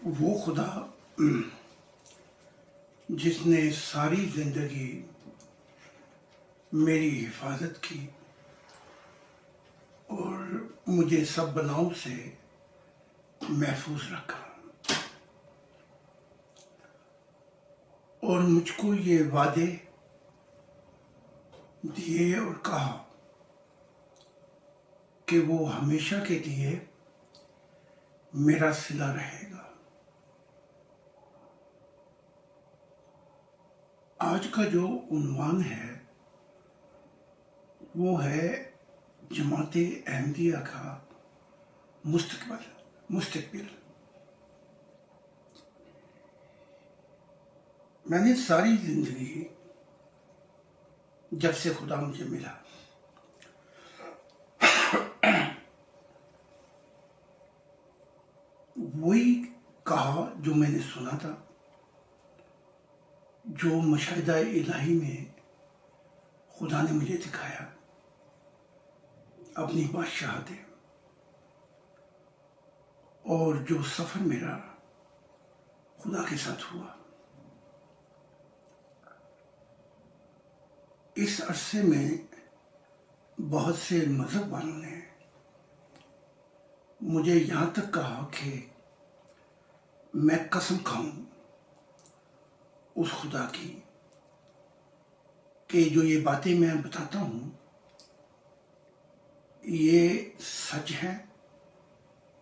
وہ خدا جس نے ساری زندگی میری حفاظت کی اور مجھے سب بلاؤں سے محفوظ رکھا اور مجھ کو یہ وعدے دیے اور کہا کہ وہ ہمیشہ کے لیے میرا صلہ رہے گا۔ آج کا جو عنوان ہے وہ ہے جماعت احمدیہ کا مستقبل۔ میں نے ساری زندگی جب سے خدا مجھے ملا وہی کہا جو میں نے سنا تھا، جو مشاہدہ الہی میں خدا نے مجھے دکھایا اپنی بادشاہت، اور جو سفر میرا خدا کے ساتھ ہوا۔ اس عرصے میں بہت سے مذہب والوں نے مجھے یہاں تک کہا کہ میں قسم کھاؤں اس خدا کی کہ جو یہ باتیں میں بتاتا ہوں یہ سچ ہے،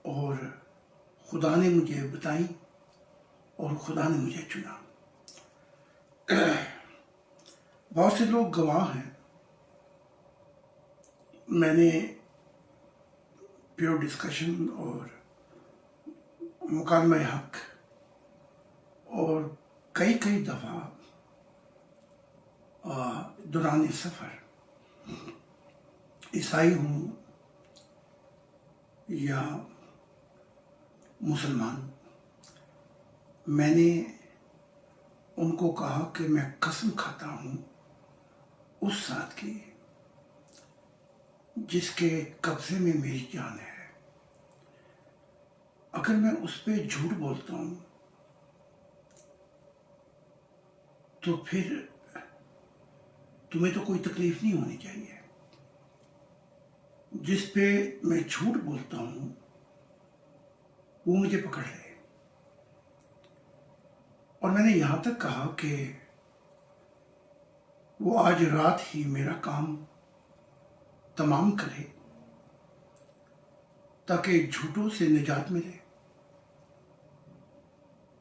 اور خدا نے مجھے بتائی اور خدا نے مجھے چنا۔ بہت سے لوگ گواہ ہیں۔ میں نے پیور ڈسکشن اور مکالمہ حق اور کئی دفعہ دوران سفر، عیسائی ہوں یا مسلمان، میں نے ان کو کہا کہ میں قسم کھاتا ہوں اس ذات کی جس کے قبضے میں میری جان ہے، اگر میں اس پہ جھوٹ بولتا ہوں تو پھر تمہیں تو کوئی تکلیف نہیں ہونی چاہیے۔ جس پہ میں جھوٹ بولتا ہوں وہ مجھے پکڑ لے۔ اور میں نے یہاں تک کہا کہ وہ آج رات ہی میرا کام تمام کرے تاکہ جھوٹوں سے نجات ملے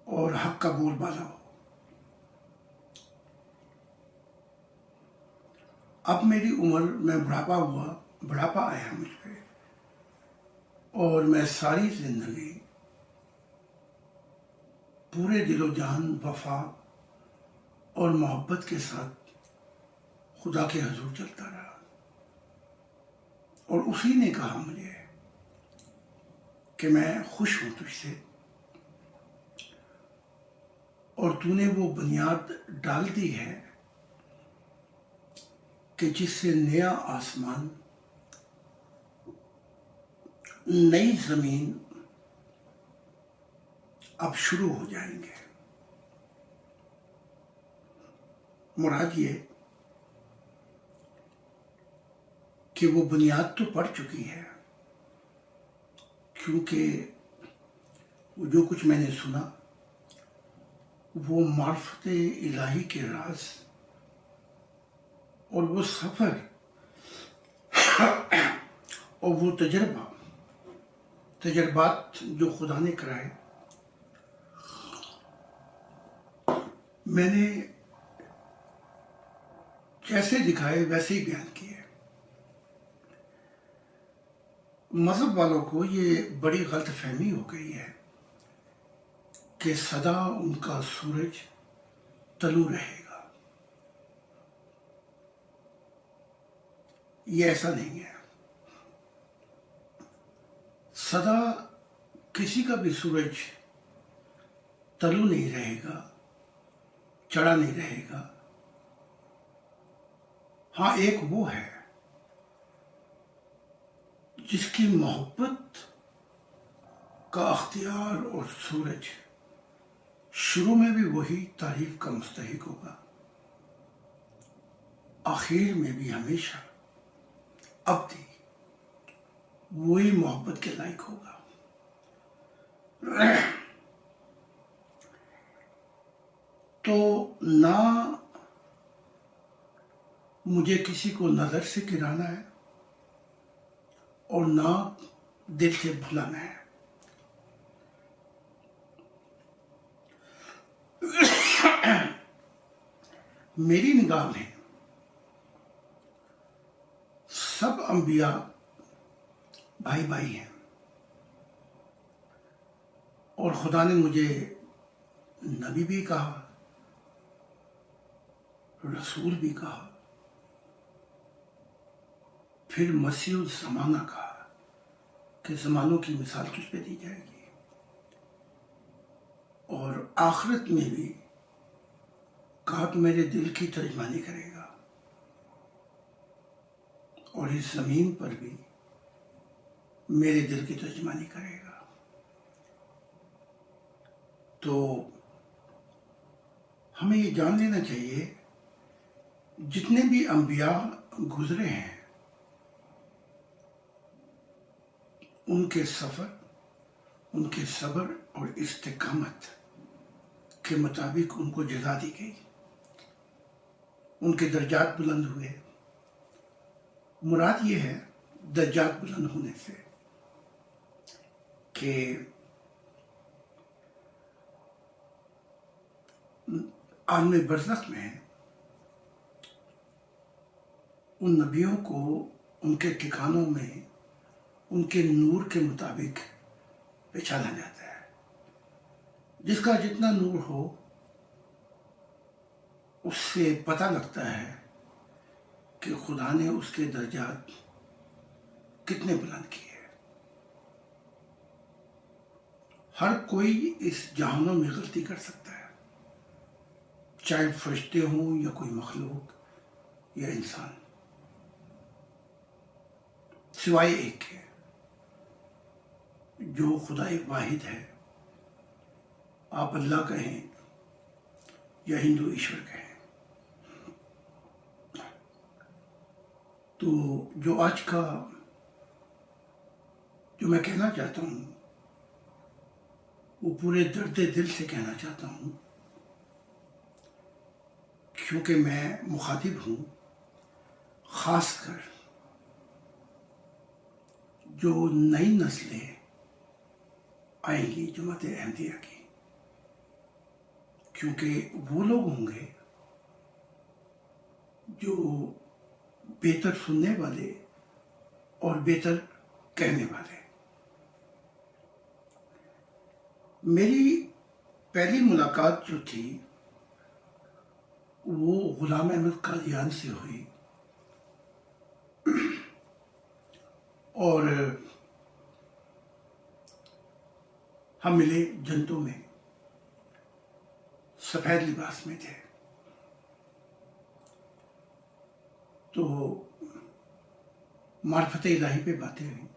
اور حق کا بول بالا ہو۔ اب میری عمر میں بڑھاپا آیا مجھ پہ، اور میں ساری زندگی پورے دل و جان، وفا اور محبت کے ساتھ خدا کے حضور چلتا رہا، اور اسی نے کہا مجھے کہ میں خوش ہوں تجھ سے، اور تو نے وہ بنیاد ڈال دی ہے کہ جس سے نیا آسمان، نئی زمین اب شروع ہو جائیں گے۔ مراد یہ کہ وہ بنیاد تو پڑ چکی ہے، کیونکہ وہ جو کچھ میں نے سنا وہ معرفت الہی کے راز اور وہ سفر اور وہ تجربات جو خدا نے کرائے، میں نے جیسے دکھائے ویسے ہی بیان کیے۔ مذہب والوں کو یہ بڑی غلط فہمی ہو گئی ہے کہ سدا ان کا سورج طلوع رہے گا۔ یہ ایسا نہیں ہے۔ سدا کسی کا بھی سورج طلوع نہیں رہے گا، چڑھا نہیں رہے گا۔ ہاں، ایک وہ ہے جس کی محبت کا اختیار اور سورج شروع میں بھی وہی تعریف کا مستحق ہوگا، آخر میں بھی ہمیشہ ابدی وہی محبت کے لائق ہوگا۔ تو نہ مجھے کسی کو نظر سے گرانا ہے اور نہ دل سے بھلانا ہے۔ میری نگاہ میں سب انبیاء بھائی بھائی ہیں، اور خدا نے مجھے نبی بھی کہا، رسول بھی کہا، پھر مسیح الزمانہ کہا کہ زمانوں کی مثال تجھ پہ دی جائے گی، اور آخرت میں بھی کہا کہ میرے دل کی ترجمانی کرے گا، اور اس زمین پر بھی میرے دل کی ترجمانی کرے گا۔ تو ہمیں یہ جان لینا چاہیے جتنے بھی انبیاء گزرے ہیں ان کے سفر، ان کے صبر اور استقامت کے مطابق ان کو جزا دی گئی، ان کے درجات بلند ہوئے۔ مراد یہ ہے درجات بلند ہونے سے کہ عالم برزخ میں ان نبیوں کو ان کے ٹھکانوں میں ان کے نور کے مطابق پہچانا جاتا ہے۔ جس کا جتنا نور ہو اس سے پتہ لگتا ہے کہ خدا نے اس کے درجات کتنے بلند کیے۔ ہر کوئی اس جہانوں میں غلطی کر سکتا ہے، چاہے فرشتے ہوں یا کوئی مخلوق یا انسان، سوائے ایک کے جو خدا واحد ہے، آپ اللہ کہیں یا ہندو ایشور کہیں۔ تو جو آج کا جو میں کہنا چاہتا ہوں وہ پورے درد دل سے کہنا چاہتا ہوں، کیونکہ میں مخاطب ہوں خاص کر جو نئی نسلیں آئیں گی جماعت احمدیہ کی، کیونکہ وہ لوگ ہوں گے جو بہتر سننے والے اور بہتر کہنے والے۔ میری پہلی ملاقات جو تھی وہ غلام احمد قادیان سے ہوئی، اور ہم ملے جنتوں میں، سفید لباس میں تھے۔ تو معرفت الہی پہ باتیں ہوئی،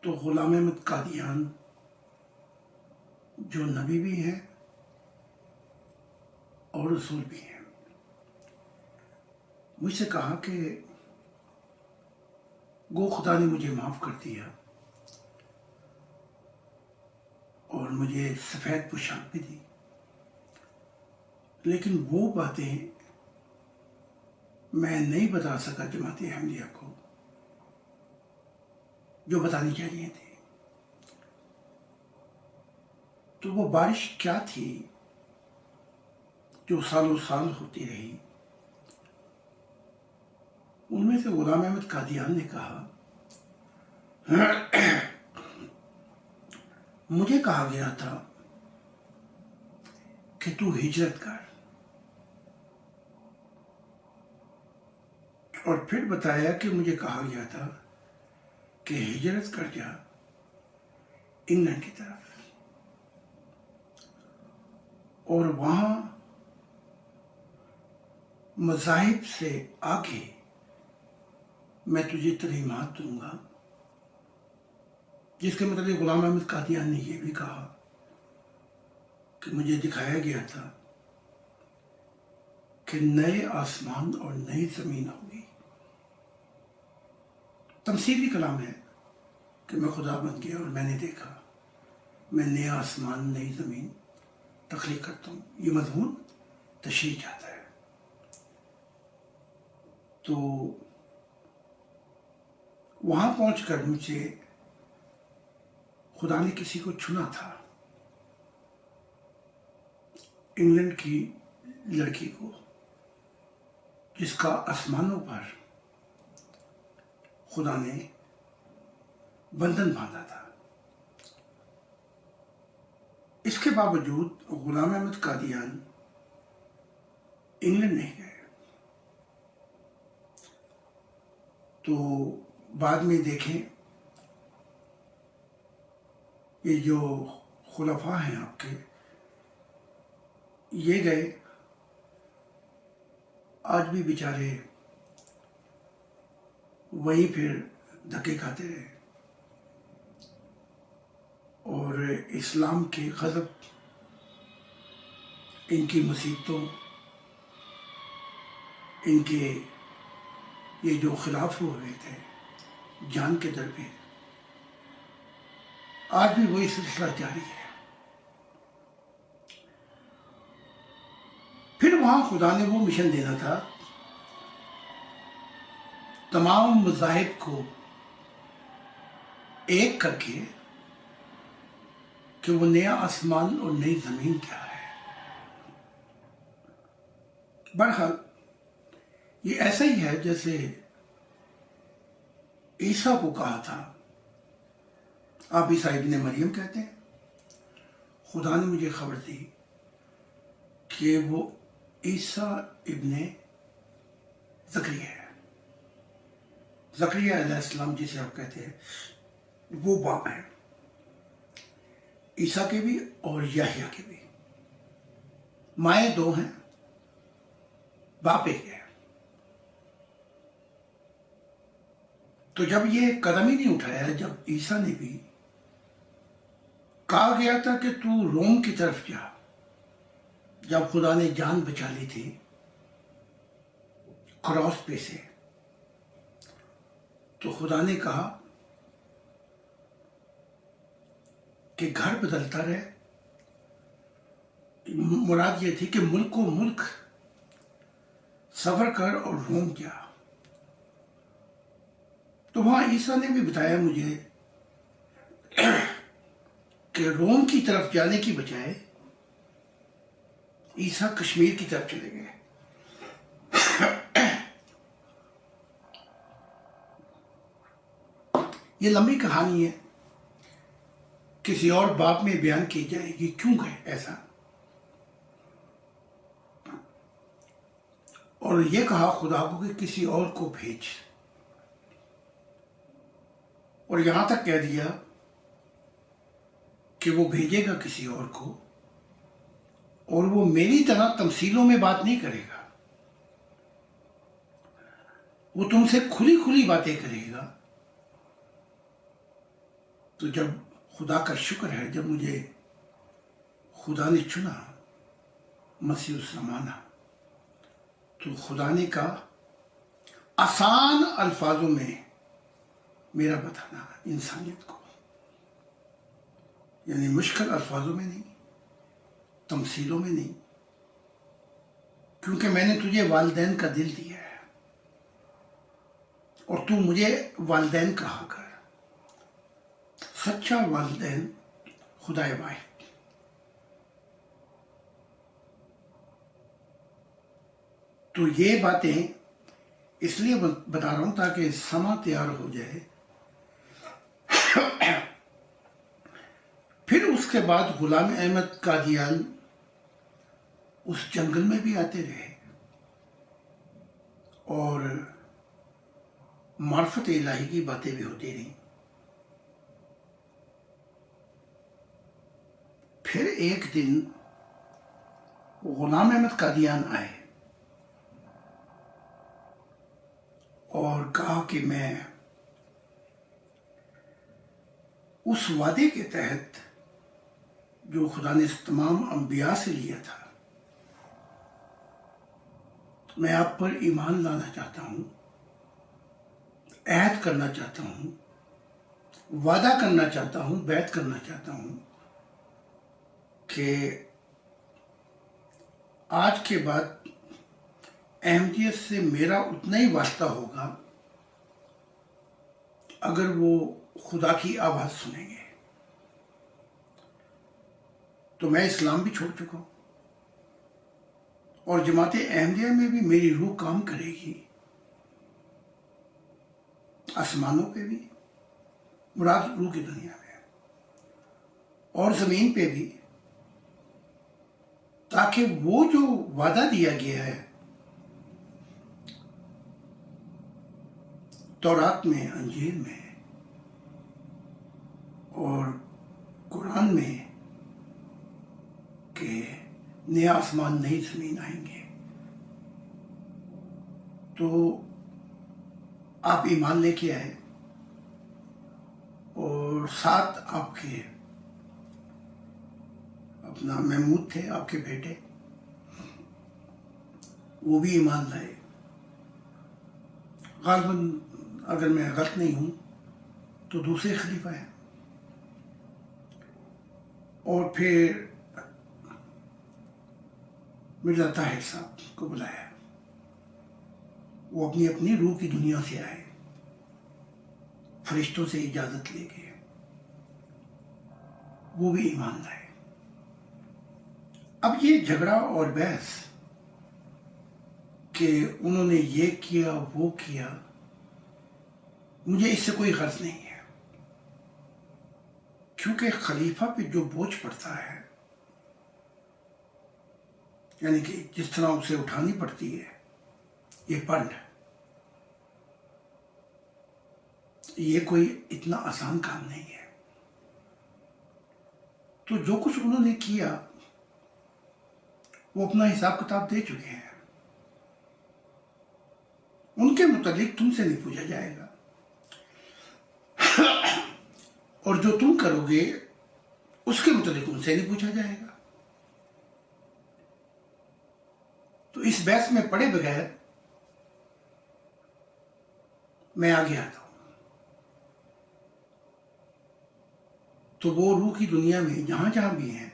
تو غلام احمد قادیان جو نبی بھی ہیں اور رسول بھی ہیں، مجھ سے کہا کہ گو خدا نے مجھے معاف کر دیا اور مجھے سفید پوشاک بھی دی، لیکن وہ باتیں میں نہیں بتا سکا جماعت احمدیہ کو جو بتانی چاہیے تھی۔ تو وہ بارش کیا تھی جو سالوں سال ہوتی رہی؟ ان میں سے غلام احمد قادیان نے کہا، مجھے کہا گیا تھا کہ تو ہجرت کر، اور پھر بتایا کہ مجھے کہا گیا تھا کہ ہجرت کر جا انگلینڈ کی طرف، اور وہاں مذاہب سے آگے میں تجھے تعلیمات دوں گا جس کے متعلق غلام احمد قادیان نے یہ بھی کہا کہ مجھے دکھایا گیا تھا کہ نئے آسمان اور نئی زمین ہوگی. تمثیلی کلام ہے کہ میں خدا بن گیا اور میں نے دیکھا میں نیا آسمان نئی زمین تخلیق کرتا ہوں. یہ مضمون تشریح چاہتا ہے. تو وہاں پہنچ کر مجھے خدا نے کسی کو چنا تھا، انگلینڈ کی لڑکی کو، جس کا آسمانوں پر خدا نے بندھن باندھا تھا. اس کے باوجود غلام احمد قادیان انگلینڈ نہیں گئے. تو بعد میں دیکھیں یہ جو خلفاء ہیں آپ کے، یہ گئے، آج بھی بیچارے وہیں پھر دھکے کھاتے رہے اور اسلام کے غضب، ان کی مصیبتوں، ان کے یہ جو خلاف ہوئے تھے جان کے در پہ، آج بھی وہی سلسلہ جاری ہے. پھر وہاں خدا نے وہ مشن دینا تھا تمام مذاہب کو ایک کر کے کہ وہ نیا آسمان اور نئی زمین کیا ہے. بہرحال یہ ایسا ہی ہے جیسے عیسیٰ کو کہا تھا، آپ عیسیٰ ابن مریم کہتے ہیں. خدا نے مجھے خبر دی کہ وہ عیسیٰ ابن زکریا ہے. زکریا علیہ السلام جسے آپ کہتے ہیں وہ باپ ہے عیسیٰ کے بھی اور یحییٰ کے بھی. مائیں دو ہیں، باپ ایک ہے. تو جب یہ قدم ہی نہیں اٹھایا، جب عیسیٰ نے بھی کہا گیا تھا کہ تو روم کی طرف جا، جب خدا نے جان بچا لی تھی کراس پہ سے، تو خدا نے کہا کہ گھر بدلتا رہے. مراد یہ تھی کہ ملک و ملک سفر کر اور روم جا. تو وہاں عیسیٰ نے بھی بتایا مجھے کہ روم کی طرف جانے کی بجائے عیسیٰ کشمیر کی طرف چلے گئے. یہ لمبی کہانی ہے، کسی اور باب میں بیان کی جائے گی کیوں گئے ایسا. اور یہ کہا خدا کو کہ کسی اور کو بھیج، اور یہاں تک کہہ دیا کہ وہ بھیجے گا کسی اور کو، اور وہ میری طرح تمثیلوں میں بات نہیں کرے گا، وہ تم سے کھلی کھلی باتیں کرے گا. تو جب خدا کا شکر ہے، جب مجھے خدا نے چنا مسیح الزمانہ، تو خدا نے کہا آسان الفاظوں میں میرا بتانا انسانیت کو، یعنی مشکل الفاظوں میں نہیں، تمثیلوں میں نہیں، کیونکہ میں نے تجھے والدین کا دل دیا ہے اور تو مجھے والدین کہا کر. سچا والدین خدا واحد. تو یہ باتیں اس لیے بتا رہا ہوں تاکہ سما تیار ہو جائے. پھر اس کے بعد غلام احمد قادیان اس جنگل میں بھی آتے رہے اور معرفت الہی کی باتیں بھی ہوتی رہیں. پھر ایک دن غلام احمد قادیان آئے اور کہا کہ میں اس وعدے کے تحت جو خدا نے تمام انبیاء سے لیا تھا، میں آپ پر ایمان لانا چاہتا ہوں، عہد کرنا چاہتا ہوں، وعدہ کرنا چاہتا ہوں، بیعت کرنا چاہتا ہوں کہ آج کے بعد احمدیت سے میرا اتنا ہی واسطہ ہوگا اگر وہ خدا کی آواز سنیں گے۔ تو میں اسلام بھی چھوڑ چکا ہوں، اور جماعت احمدیہ میں بھی میری روح کام کرے گی، آسمانوں پہ بھی، مراد روح کی دنیا میں، اور زمین پہ بھی، تاکہ وہ جو وعدہ دیا گیا ہے تورات میں، انجیل میں اور قرآن میں کہ نیا آسمان نئی زمین آئیں گے، تو آپ ایمان لے کے آئے، اور ساتھ آپ کے اپنا محمود تھے، آپ کے بیٹے، وہ بھی ایمان لائے۔ غالباً اگر میں غلط نہیں ہوں تو دوسرے خلیفہ ہیں، اور پھر مرزا طاہر صاحب کو بلایا، وہ اپنی اپنی روح کی دنیا سے آئے، فرشتوں سے اجازت لے کے، وہ بھی ایمان لائے۔ اب یہ جھگڑا اور بحث کہ انہوں نے یہ کیا وہ کیا، مجھے اس سے کوئی غرض نہیں ہے، کیونکہ خلیفہ پہ جو بوجھ پڑتا ہے، یعنی کہ جس طرح اسے اٹھانی پڑتی ہے یہ پنڈ، یہ کوئی اتنا آسان کام نہیں ہے۔ تو جو کچھ انہوں نے کیا وہ اپنا حساب کتاب دے چکے ہیں، ان کے متعلق تم سے نہیں پوچھا جائے گا، اور جو تم کرو گے اس کے متعلق ان سے نہیں پوچھا جائے گا۔ تو اس بحث میں پڑے بغیر میں آگے آتا ہوں۔ تو وہ روح کی دنیا میں جہاں جہاں بھی ہیں،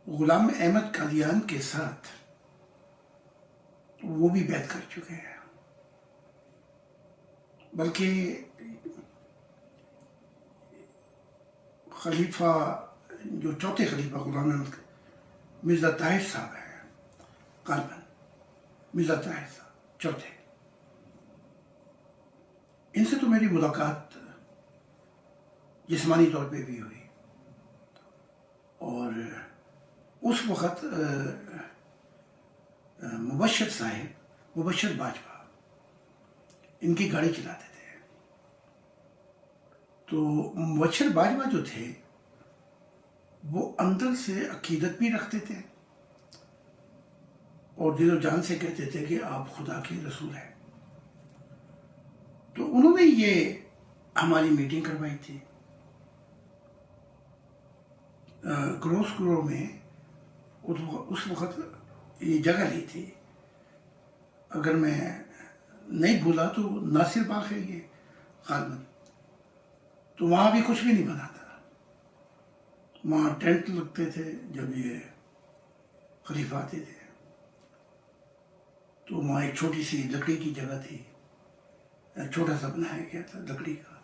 غلام احمد قادیان کے ساتھ وہ بھی بیعت کر چکے ہیں، بلکہ خلیفہ جو چوتھے خلیفہ غلام احمد مرزا طاہر صاحب ہیں، غالباً مرزا طاہر صاحب چوتھے، ان سے تو میری ملاقات جسمانی طور پہ بھی ہوئی، اور اس وقت مبشر صاحب، مبشر باجوہ، ان کی گاڑی چلاتے تھے۔ تو مبشر باجوہ جو تھے وہ اندر سے عقیدت بھی رکھتے تھے، اور دل و جان سے کہتے تھے کہ آپ خدا کے رسول ہیں۔ تو انہوں نے یہ ہماری میٹنگ کروائی تھی گروسکرو میں، اس وقت یہ جگہ لی تھی، اگر میں نہیں بھولا تو ناصر باغ ہے یہ غالباً، تو وہاں بھی کچھ بھی نہیں بنا تھا، وہاں ٹینٹ لگتے تھے جب یہ خلیفہ آتے تھے، تو وہاں ایک چھوٹی سی لکڑی کی جگہ تھی، چھوٹا سا بنایا گیا تھا لکڑی کا،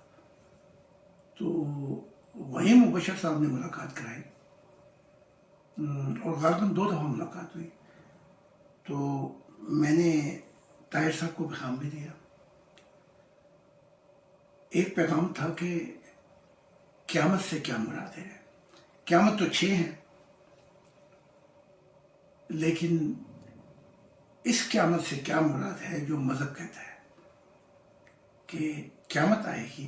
تو وہیں مبشر صاحب نے ملاقات کرائی، اور غالباً 2 دفعہ ملاقات ہوئی۔ تو میں نے طاہر صاحب کو پیغام بھی دیا، ایک پیغام تھا کہ قیامت سے کیا مراد ہے، قیامت تو 6 ہے، لیکن اس قیامت سے کیا مراد ہے جو مذہب کہتا ہے کہ قیامت آئے گی،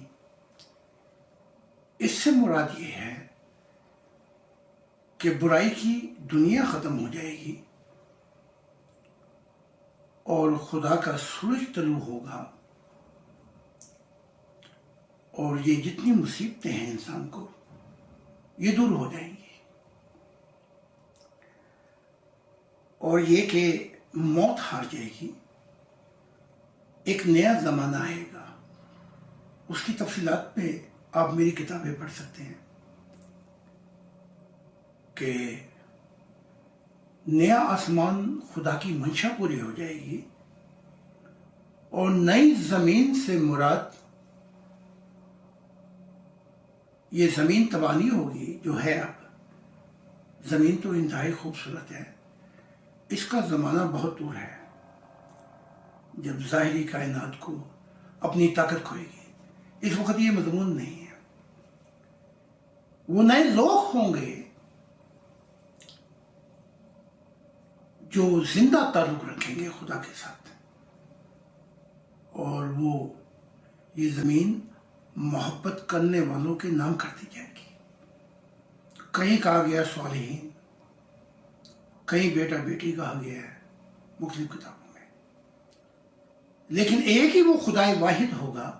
اس سے مراد یہ ہے کہ برائی کی دنیا ختم ہو جائے گی اور خدا کا سورج طلوع ہوگا، اور یہ جتنی مصیبتیں ہیں انسان کو، یہ دور ہو جائیں گی، اور یہ کہ موت ہار جائے گی، ایک نیا زمانہ آئے گا۔ اس کی تفصیلات پہ آپ میری کتابیں پڑھ سکتے ہیں کہ نیا آسمان خدا کی منشا پوری ہو جائے گی، اور نئی زمین سے مراد یہ زمین تبانی ہوگی جو ہے اب۔ زمین تو انتہائی خوبصورت ہے، اس کا زمانہ بہت دور ہے جب ظاہری کائنات کو اپنی طاقت کھوئے گی۔ اس وقت یہ مضمون نہیں ہے۔ وہ نئے لوگ ہوں گے جو زندہ تعلق رکھیں گے خدا کے ساتھ، اور وہ یہ زمین محبت کرنے والوں کے نام کر دی جائے گی۔ کہیں کہا گیا صالحین، کہیں بیٹا بیٹی کہا گیا ہے مختلف کتابوں میں، لیکن ایک ہی وہ خدا واحد ہوگا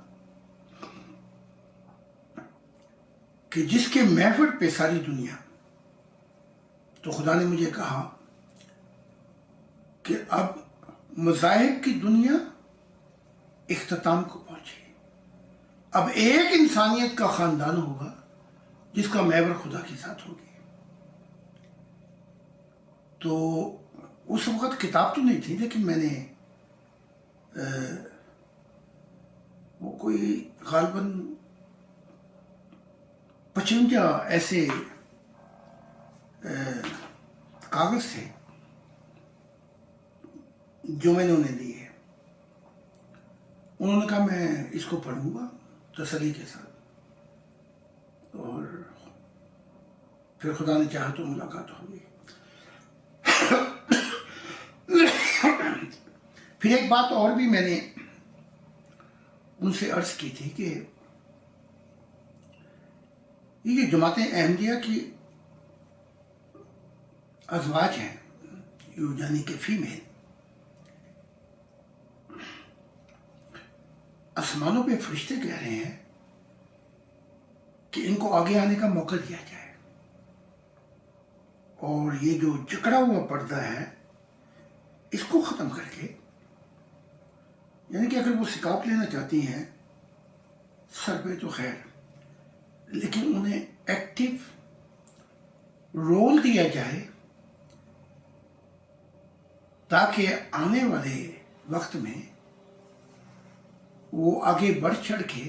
کہ جس کے محور پہ ساری دنیا۔ تو خدا نے مجھے کہا کہ اب مذاہب کی دنیا اختتام کو پہنچی، اب ایک انسانیت کا خاندان ہوگا جس کا محور خدا کے ساتھ ہوگی۔ تو اس وقت کتاب تو نہیں تھی، لیکن میں نے وہ کوئی غالباً 55 ایسے کاغذ تھے جو میں نے انہیں دیے۔ انہوں نے کہا میں اس کو پڑھوں گا تسلی کے ساتھ، اور پھر خدا نے چاہا تو ملاقات ہوگی۔ پھر ایک بات اور بھی میں نے ان سے عرض کی تھی کہ یہ جماعت احمدیہ کی ازواج ہیں، یعنی کہ فیمیل، آسمانوں پہ فرشتے کہہ رہے ہیں کہ ان کو آگے آنے کا موقع دیا جائے، اور یہ جو جکڑا ہوا پردہ ہے اس کو ختم کر کے، یعنی کہ اگر وہ سکاپ لینا چاہتی ہیں سر پہ تو خیر، لیکن انہیں ایکٹیو رول دیا جائے تاکہ آنے والے وقت میں وہ آگے بڑھ چڑھ کے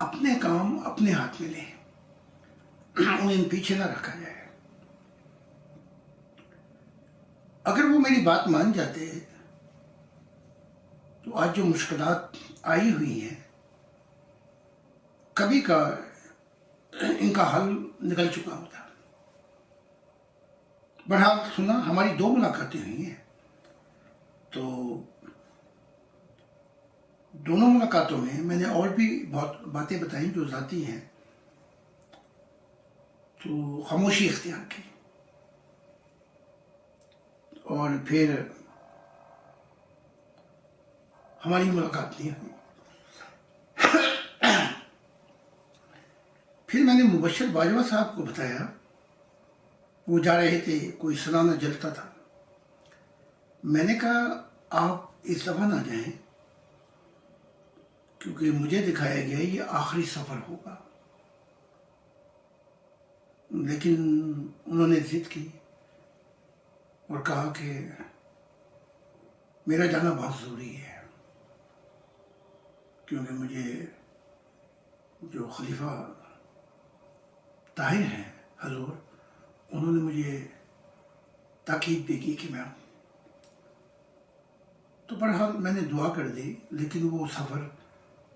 اپنے کام اپنے ہاتھ میں لیں، انہیں پیچھے نہ رکھا جائے۔ اگر وہ میری بات مان جاتے تو آج جو مشکلات آئی ہوئی ہیں کبھی کا ان کا حل نکل چکا ہوتا۔ بہرحال سنا، ہماری 2 ملاقاتیں ہوئی ہیں، تو دونوں ملاقاتوں میں نے اور بھی بہت باتیں بتائیں جو ذاتی ہیں، تو خاموشی اختیار کی، اور پھر ہماری ملاقات نہیں ہوئی۔ پھر میں نے مبشر باجوہ صاحب کو بتایا، وہ جا رہے تھے، کوئی سلانہ جلتا تھا۔ میں نے کہا آپ اس دفعہ نہ جائیں، کیونکہ مجھے دکھایا گیا یہ آخری سفر ہوگا، لیکن انہوں نے ضد کی اور کہا کہ میرا جانا بہت ضروری ہے، کیونکہ مجھے جو خلیفہ طاہر ہیں حضور، انہوں نے مجھے تاکید بھی کی کہ میں آؤں۔ تو بہرحال میں نے دعا کر دی، لیکن وہ سفر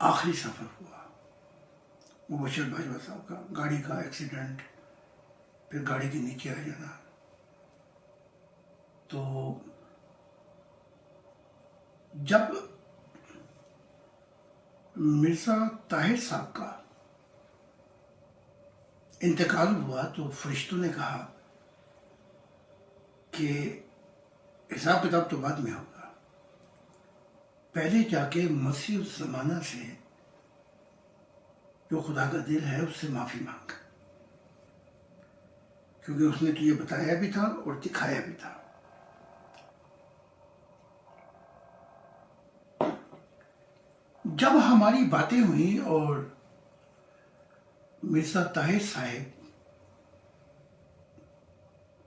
آخری سفر ہوا۔ مبشر باجوہ صاحب کا گاڑی کا ایکسیڈنٹ، پھر گاڑی کے نیچے آ جانا۔ تو جب مرزا طاہر صاحب کا انتقال ہوا تو فرشتوں نے کہا کہ حساب کتاب تو بعد میں ہوگا، پہلے جا کے مسیح الزمانہ سے جو خدا کا دل ہے اس سے معافی مانگ، کیونکہ اس نے تجھے بتایا بھی تھا اور دکھایا بھی تھا۔ جب ہماری باتیں ہوئیں اور مرزا طاہر صاحب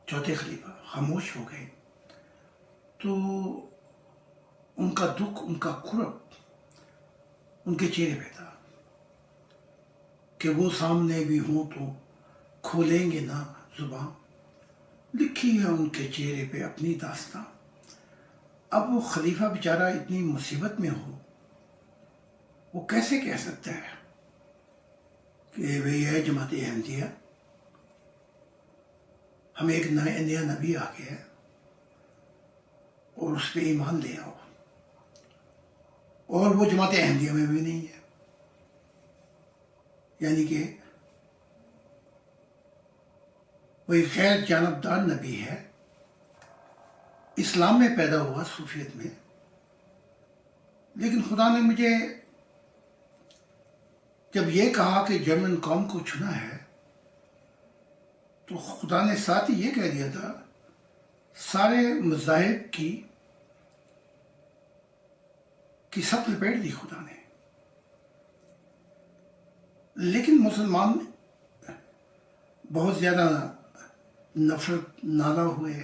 چوتھے خلیفہ خاموش ہو گئے تو ان کا دکھ، ان کا کرب ان کے چہرے پہ تھا کہ وہ سامنے بھی ہوں تو کھولیں گے نہ زباں، لکھی ہے ان کے چہرے پہ اپنی داستاں۔ اب وہ خلیفہ بیچارہ اتنی مصیبت میں ہو، وہ کیسے کہہ سکتا ہے کہ بھئی ہے جماعت احمدیہ، ہمیں ایک نیا نبی آ گیا ہے اور اس پہ ایمان لے آؤ، اور وہ جماعت احمدیہ میں بھی نہیں ہے، یعنی کہ وہ ایک غیر جانبدار نبی ہے، اسلام میں پیدا ہوا، صوفیت میں، لیکن خدا نے مجھے جب یہ کہا کہ جرمن قوم کو چنا ہے تو خدا نے ساتھ ہی یہ کہہ دیا تھا سارے مذاہب کی سب لپیٹ دی خدا نے، لیکن مسلمان بہت زیادہ نفرت نالا ہوئے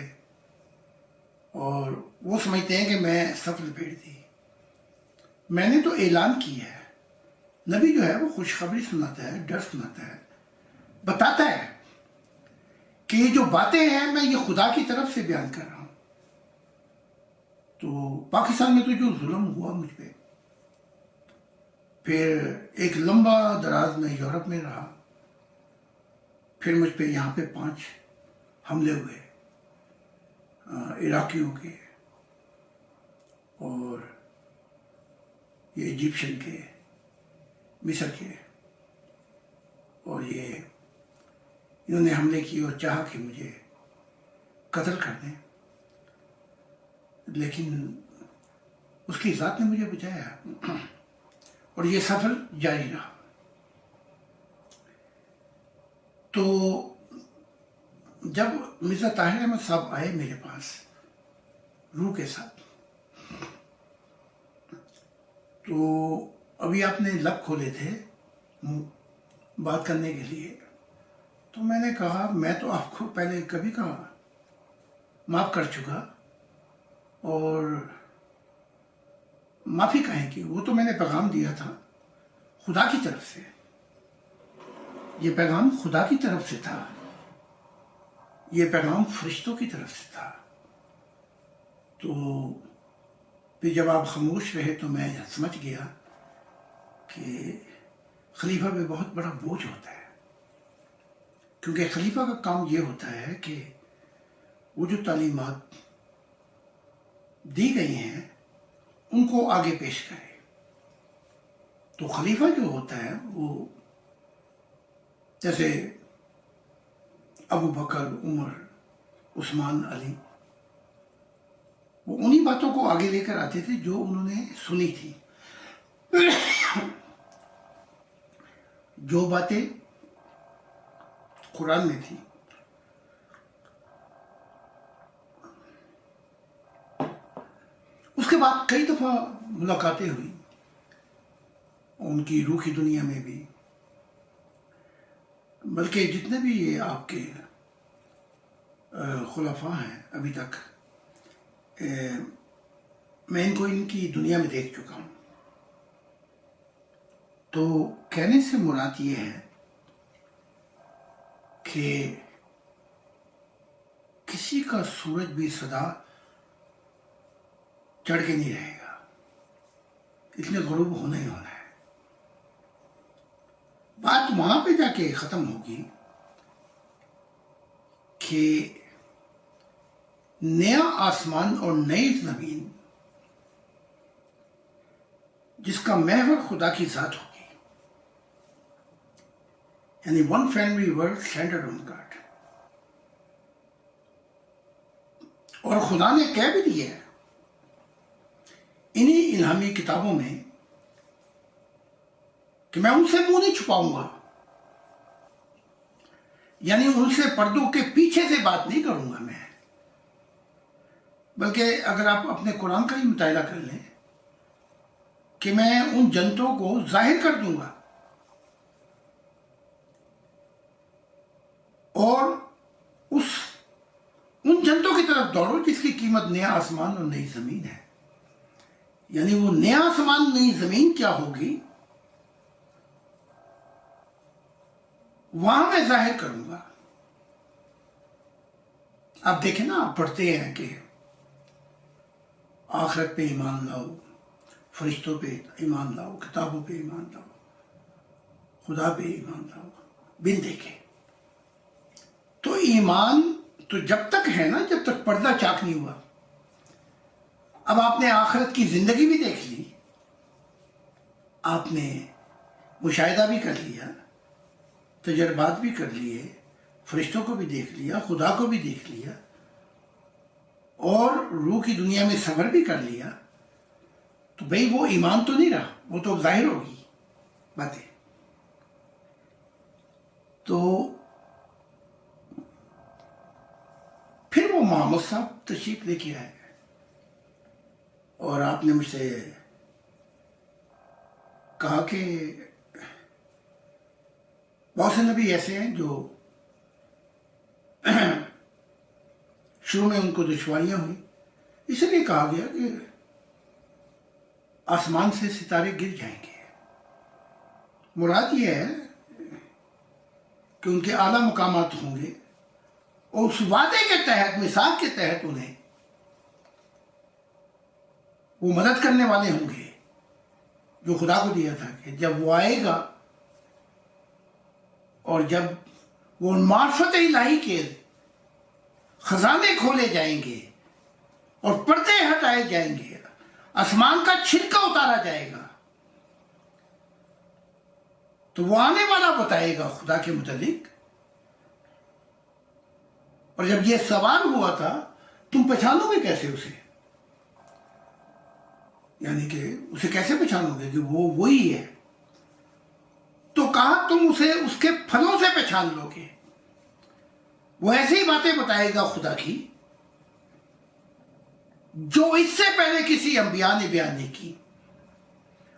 اور وہ سمجھتے ہیں کہ میں سب لپیٹ دی۔ میں نے تو اعلان کی ہے، نبی جو ہے وہ خوشخبری سناتا ہے، ڈر سناتا ہے، بتاتا ہے کہ یہ جو باتیں ہیں میں یہ خدا کی طرف سے بیان کر رہا ہوں۔ تو پاکستان میں تو جو ظلم ہوا مجھ پہ، پھر ایک لمبا دراز میں یورپ میں رہا، پھر مجھ پہ یہاں پہ 5 حملے ہوئے عراقیوں کے اور یہ ایجپشن کے، مصر کے، اور یہ انہوں نے حملے کی اور چاہا کہ مجھے قتل کر دیں، لیکن اس کی ذات نے مجھے بچایا اور یہ سفر جاری رہا۔ تو جب مرزا طاہر احمد صاحب آئے میرے پاس روح کے ساتھ، تو ابھی آپ نے لب کھولے تھے بات کرنے کے لیے، تو میں نے کہا میں تو آپ کو پہلے کبھی کہا معاف کر چکا، اور معافی کہیں کہ وہ تو میں نے پیغام دیا تھا خدا کی طرف سے، یہ پیغام خدا کی طرف سے تھا، یہ پیغام فرشتوں کی طرف سے تھا۔ تو پھر جب آپ خاموش رہے تو میں سمجھ گیا کہ خلیفہ پہ بہت بڑا بوجھ ہوتا ہے، کیونکہ خلیفہ کا کام یہ ہوتا ہے کہ وہ جو تعلیمات دی گئی ہیں ان کو آگے پیش کرے۔ تو خلیفہ جو ہوتا ہے وہ جیسے ابو بکر، عمر، عثمان، علی، وہ انہی باتوں کو آگے لے کر آتے تھے جو انہوں نے سنی تھی، جو باتیں قرآن میں تھی۔ اس کے بعد کئی دفعہ ملاقاتیں ہوئی ان کی روحی دنیا میں بھی، بلکہ جتنے بھی یہ آپ کے خلفاء ہیں ابھی تک، میں ان کو ان کی دنیا میں دیکھ چکا ہوں۔ تو کہنے سے مراد یہ ہے کہ کسی کا سورج بھی سدا چڑھ کے نہیں رہے گا، اتنے غروب ہونا ہی ہونا ہے۔ بات وہاں پہ جا کے ختم ہوگی کہ نیا آسمان اور نئی زمین جس کا محور خدا کی ذات ہوگی، یعنی one friendly world centred on God. اور خدا نے کہہ بھی دیا ہے انہی الہامی کتابوں میں کہ میں ان سے منہ نہیں چھپاؤں گا، یعنی ان سے پردوں کے پیچھے سے بات نہیں کروں گا میں، بلکہ اگر آپ اپنے قرآن کا ہی مطالعہ کر لیں کہ میں ان جنتوں کو ظاہر کر دوں گا اور ان جنتوں کی طرف دوڑو جس کی قیمت نیا آسمان اور نئی زمین ہے. یعنی وہ نیا آسمان نئی زمین کیا ہوگی وہاں میں ظاہر کروں گا. آپ دیکھیں نا، آپ پڑھتے ہیں کہ آخرت پہ ایمان لاؤ، فرشتوں پہ ایمان لاؤ، کتابوں پہ ایمان لاؤ، خدا پہ ایمان لاؤ، بن دیکھے. تو ایمان تو جب تک ہے نا جب تک پردہ چاک نہیں ہوا. اب آپ نے آخرت کی زندگی بھی دیکھ لی، آپ نے مشاہدہ بھی کر لیا، تجربات بھی کر لیے، فرشتوں کو بھی دیکھ لیا، خدا کو بھی دیکھ لیا، اور روح کی دنیا میں سفر بھی کر لیا، تو بھئی وہ ایمان تو نہیں رہا، وہ تو ظاہر ہوگی باتیں. تو پھر وہ محمد صاحب تشریف لے کے آئے اور آپ نے مجھ سے کہا کہ بہت سے نبی ایسے ہیں جو شروع میں ان کو دشواریاں ہوئی، اس لیے کہا گیا کہ آسمان سے ستارے گر جائیں گے. مراد یہ ہے کہ ان کے اعلیٰ مقامات ہوں گے اور اس وعدے کے تحت، میثاق کے تحت انہیں وہ مدد کرنے والے ہوں گے جو خدا کو دیا تھا کہ جب وہ آئے گا اور جب وہ معرفت الہی کے خزانے کھولے جائیں گے اور پردے ہٹائے جائیں گے، آسمان کا چھلکا اتارا جائے گا، تو وہ آنے والا بتائے گا خدا کے متعلق. اور جب یہ سوال ہوا تھا تم پہچانو گے کیسے اسے، یعنی کہ اسے کیسے پہچانو گے کہ وہ وہی ہے، تو کہا تم اسے اس کے پھلوں سے پہچان لو گے. وہ ایسی باتیں بتائے گا خدا کی جو اس سے پہلے کسی انبیاء نے بیان نہیں کی.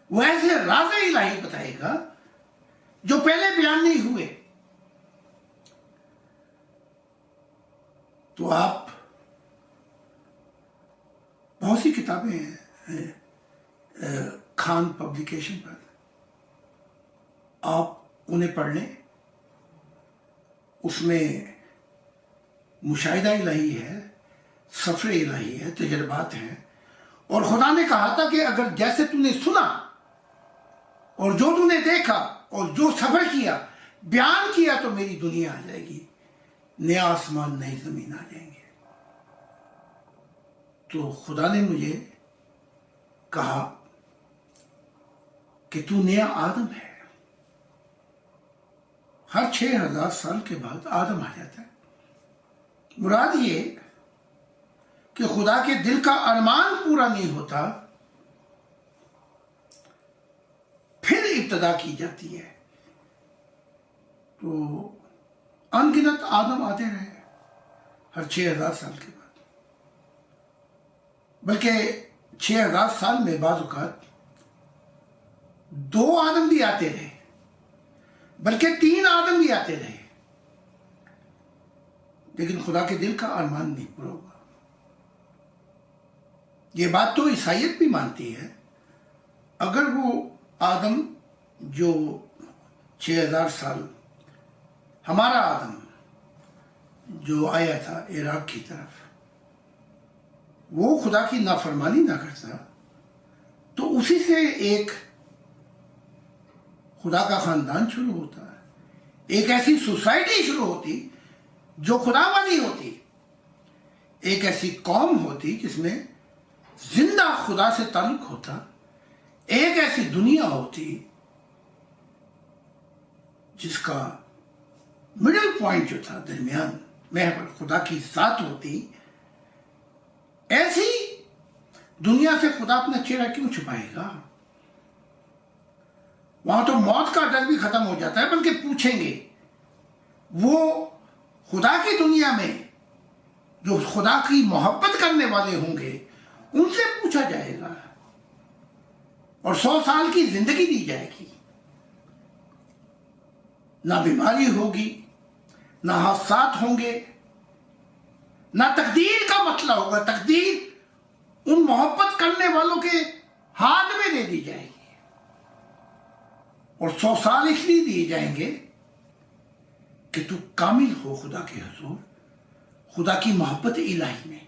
وہ ایسے راز الہی بتائے گا جو پہلے بیان نہیں ہوئے. تو آپ بہت سی کتابیں ہیں خان پبلیکیشن پر، آپ انہیں پڑھ لیں. اس میں مشاہدہ الہی ہے، سفر الہی ہے، تجربات ہیں. اور خدا نے کہا تھا کہ اگر جیسے تو نے سنا اور جو تو نے دیکھا اور جو سفر کیا، بیان کیا، تو میری دنیا آ جائے گی، نیا آسمان نئی زمین آ جائیں گے. تو خدا نے مجھے کہا کہ تو نیا آدم ہے. ہر 6000 سال کے بعد آدم آ جاتا ہے. مراد یہ کہ خدا کے دل کا ارمان پورا نہیں ہوتا، پھر ابتدا کی جاتی ہے. تو ان گنت آدم آتے رہے ہر 6000 سال کے بعد، بلکہ 6000 سال میں بعض اوقات 2 آدم بھی آتے رہے، بلکہ 3 آدم بھی آتے رہے، لیکن خدا کے دل کا ارمان نہیں پورا ہوا. یہ بات تو عیسائیت بھی مانتی ہے. اگر وہ آدم جو 6000 سال، ہمارا آدم جو آیا تھا عراق کی طرف، وہ خدا کی نافرمانی نہ کرتا، تو اسی سے ایک خدا کا خاندان شروع ہوتا ہے، ایک ایسی سوسائٹی شروع ہوتی جو خدا والی ہوتی، ایک ایسی قوم ہوتی جس میں زندہ خدا سے تعلق ہوتا، ایک ایسی دنیا ہوتی جس کا مڈل پوائنٹ جو تھا، درمیان محور خدا کی ذات ہوتی. ایسی دنیا سے خدا اپنا چہرہ کیوں چھپائے گا؟ وہاں تو موت کا ڈر بھی ختم ہو جاتا ہے، بلکہ پوچھیں گے وہ خدا کی دنیا میں جو خدا کی محبت کرنے والے ہوں گے ان سے پوچھا جائے گا، اور 100 سال کی زندگی دی جائے گی، نہ بیماری ہوگی، نہ حادثات ہوں گے، نہ تقدیر کا مسئلہ ہوگا۔ تقدیر ان محبت کرنے والوں کے ہاتھ میں دے دی جائے گی، اور 100 سال اس لیے دیے جائیں گے کہ تو کامل ہو خدا کے حضور، خدا کی محبت الہی میں۔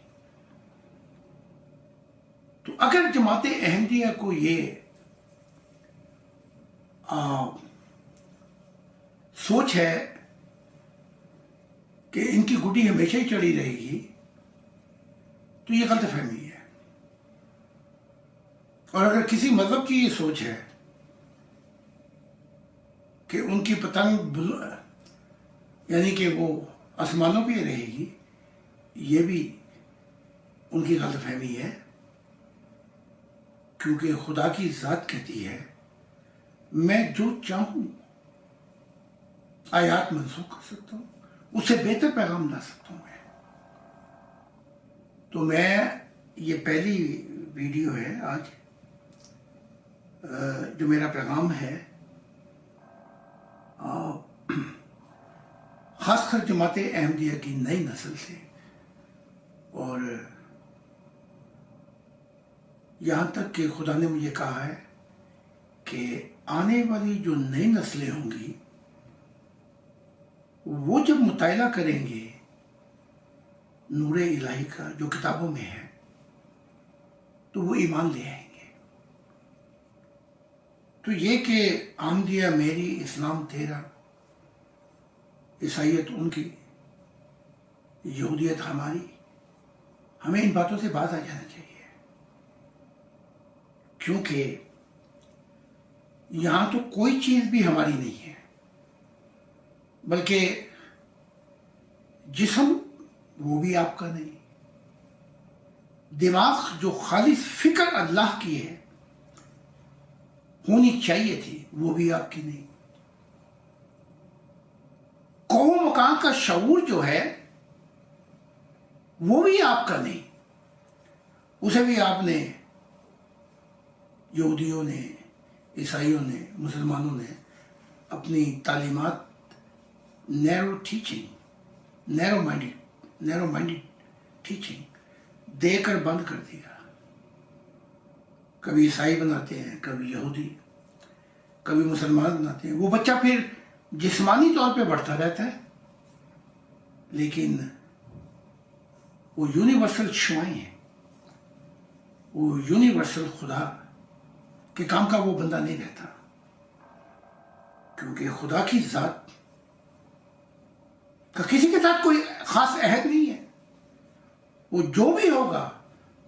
تو اگر جماعت احمدیہ کو یہ سوچ ہے کہ ان کی گڈی ہمیشہ ہی چڑھی رہے گی، تو یہ غلط فہمی ہے۔ اور اگر کسی مذہب کی یہ سوچ ہے کہ ان کی پتنگ یعنی کہ وہ آسمانوں پہ رہے گی، یہ بھی ان کی غلط فہمی ہے، کیونکہ خدا کی ذات کہتی ہے میں جو چاہوں آیات منسوخ کر سکتا ہوں، اس سے بہتر پیغام لا سکتا ہوں میں۔ تو میں یہ پہلی ویڈیو ہے آج جو میرا پیغام ہے خاص کر جماعت احمدیہ کی نئی نسل سے، اور یہاں تک کہ خدا نے مجھے کہا ہے کہ آنے والی جو نئی نسلیں ہوں گی وہ جب مطالعہ کریں گے نور الہی کا جو کتابوں میں ہے، تو وہ ایمان لے آئیں گے۔ تو یہ کہ احمدیہ میری، اسلام تیرا، عیسائیت ان کی، یہودیت ہماری، ہمیں ان باتوں سے باز آ جانا چاہیے، کیونکہ یہاں تو کوئی چیز بھی ہماری نہیں ہے، بلکہ جسم وہ بھی آپ کا نہیں، دماغ جو خالص فکر اللہ کی ہے ہونی چاہیے تھی، وہ بھی آپ کی نہیں، قوم مکان کا شعور جو ہے وہ بھی آپ کا نہیں، اسے بھی آپ نے، یہودیوں نے، عیسائیوں نے، مسلمانوں نے اپنی تعلیمات نیرو مائنڈڈ ٹیچنگ دے کر بند کر دیا۔ کبھی عیسائی بناتے ہیں، کبھی یہودی، کبھی مسلمان بناتے ہیں، وہ بچہ پھر جسمانی طور پہ بڑھتا رہتا ہے، لیکن وہ یونیورسل شعائیں ہیں، وہ یونیورسل خدا کے کام کا وہ بندہ نہیں رہتا، کیونکہ خدا کی ذات کا کسی کے ساتھ کوئی خاص عہد نہیں ہے۔ وہ جو بھی ہوگا،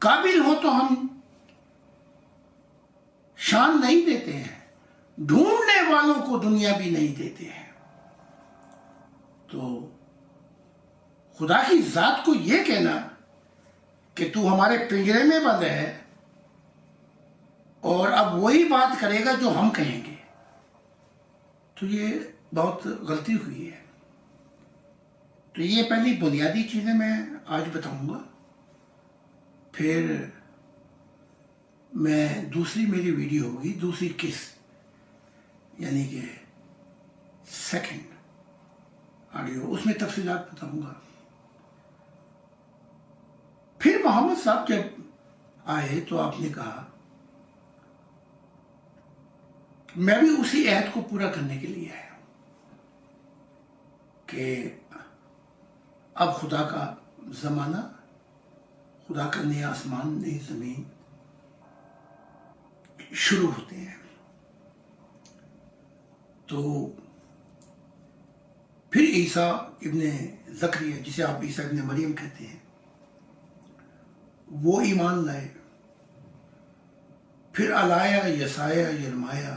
قابل ہو تو ہم شان نہیں دیتے ہیں، ڈھونڈنے والوں کو دنیا بھی نہیں دیتے ہیں۔ تو خدا کی ذات کو یہ کہنا کہ تو ہمارے پنجرے میں بند ہے اور اب وہی بات کرے گا جو ہم کہیں گے، تو یہ بہت غلطی ہوئی ہے۔ تو یہ پہلی بنیادی چیزیں میں آج بتاؤں گا، پھر میں دوسری میری ویڈیو ہوگی، دوسری قسط یعنی کہ سیکنڈ آڈیو، اس میں تفصیلات بتاؤں گا۔ پھر محمد صاحب جب آئے تو آپ نے کہا میں بھی اسی عہد کو پورا کرنے کے لیے آیا کہ اب خدا کا زمانہ، خدا کا نیا آسمان، نئی زمین شروع ہوتے ہیں۔ تو پھر عیسیٰ ابن زکریا، جسے آپ عیسیٰ ابن مریم کہتے ہیں، وہ ایمان لائے۔ پھر الایا، یسایا، یرمایا،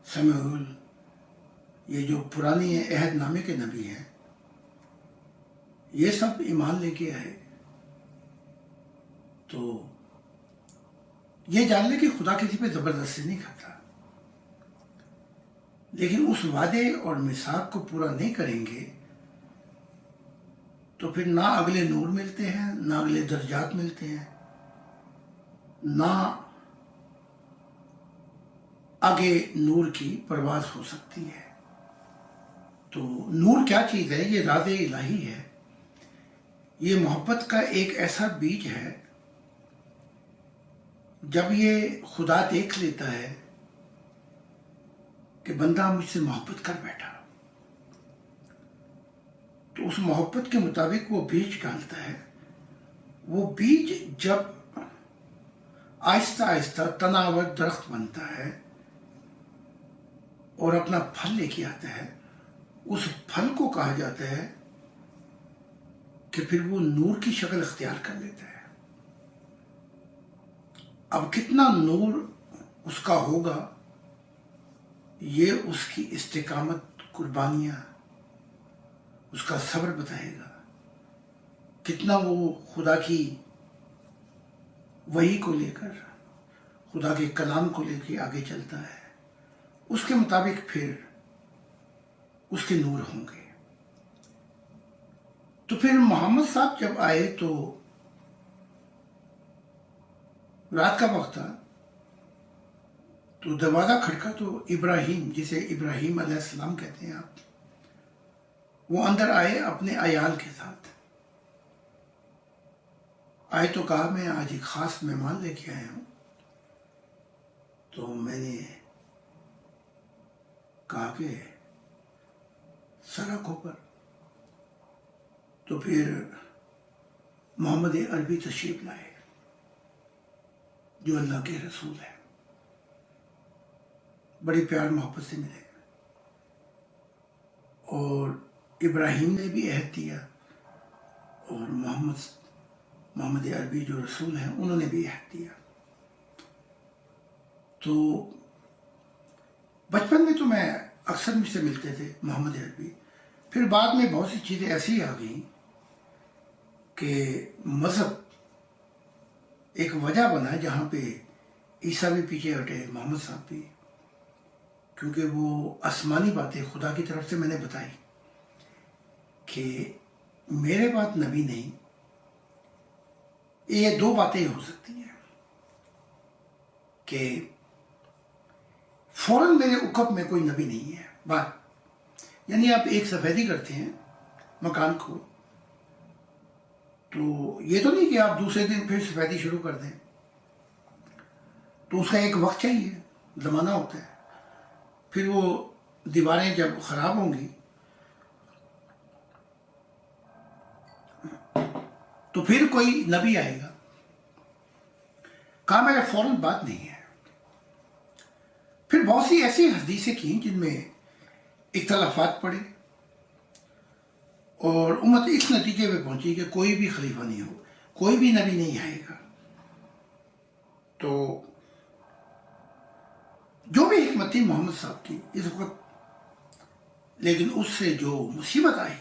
سمیعول، یہ جو پرانی عہد نامے کے نبی ہیں، یہ سب ایمان لے کے آئے۔ تو یہ جان لے کہ خدا کسی پہ زبردستی نہیں کرتا، لیکن اس وعدے اور میثاق کو پورا نہیں کریں گے تو پھر نہ اگلے نور ملتے ہیں، نہ اگلے درجات ملتے ہیں، نہ آگے نور کی پرواز ہو سکتی ہے۔ تو نور کیا چیز ہے؟ یہ راز الہی ہے، یہ محبت کا ایک ایسا بیج ہے، جب یہ خدا دیکھ لیتا ہے کہ بندہ مجھ سے محبت کر بیٹھا تو اس محبت کے مطابق وہ بیج ڈالتا ہے۔ وہ بیج جب آہستہ آہستہ تناور درخت بنتا ہے اور اپنا پھل لے کے آتا ہے، اس پھل کو کہا جاتا ہے کہ پھر وہ نور کی شکل اختیار کر لیتا ہے۔ اب کتنا نور اس کا ہوگا یہ اس کی استقامت، قربانیاں، اس کا صبر بتائے گا، کتنا وہ خدا کی وحی کو لے کر، خدا کے کلام کو لے کے آگے چلتا ہے، اس کے مطابق پھر اس کے نور ہوں گے۔ تو پھر محمد صاحب جب آئے تو رات کا وقت تھا، تو دروازہ کھڑکا تو ابراہیم، جسے ابراہیم علیہ السلام کہتے ہیں آپ، وہ اندر آئے اپنے عیال کے ساتھ۔ آئے تو کہا میں آج ایک خاص مہمان لے کے آیا ہوں۔ تو میں نے کہا کہ سر رکھو پر۔ تو پھر محمد عربی تشریف لائے جو اللہ کے رسول ہے، بڑی پیار محبت سے ملے، اور ابراہیم نے بھی عہد دیا اور محمد عربی جو رسول ہیں انہوں نے بھی عہد دیا۔ تو بچپن میں تو میں اکثر مجھ سے ملتے تھے محمد عربی، پھر بعد میں بہت سی چیزیں ایسی آ گئیں کہ مذہب ایک وجہ بنا جہاں پہ عیسیٰ بھی پیچھے ہٹے، محمد صاحب بھی، کیونکہ وہ آسمانی باتیں خدا کی طرف سے میں نے بتائی کہ میرے بات نبی نہیں، یہ دو باتیں ہو سکتی ہیں کہ فوراً میرے عقب میں کوئی نبی نہیں ہے، بات یعنی آپ ایک سفیدی کرتے ہیں مکان کو، تو یہ تو نہیں کہ آپ دوسرے دن پھر سفیدی شروع کر دیں، تو اس کا ایک وقت چاہیے، زمانہ ہوتا ہے۔ پھر وہ دیواریں جب خراب ہوں گی تو پھر کوئی نبی آئے گا۔ کہا میرا فوراً بات نہیں ہے۔ پھر بہت سی ایسی حدیثیں کی جن میں اختلافات پڑے اور امت اس نتیجے پہ پہنچی کہ کوئی بھی خلیفہ نہیں ہو، کوئی بھی نبی نہیں آئے گا۔ تو جو بھی حکمت تھی محمد صاحب کی اس وقت، لیکن اس سے جو مصیبت آئی،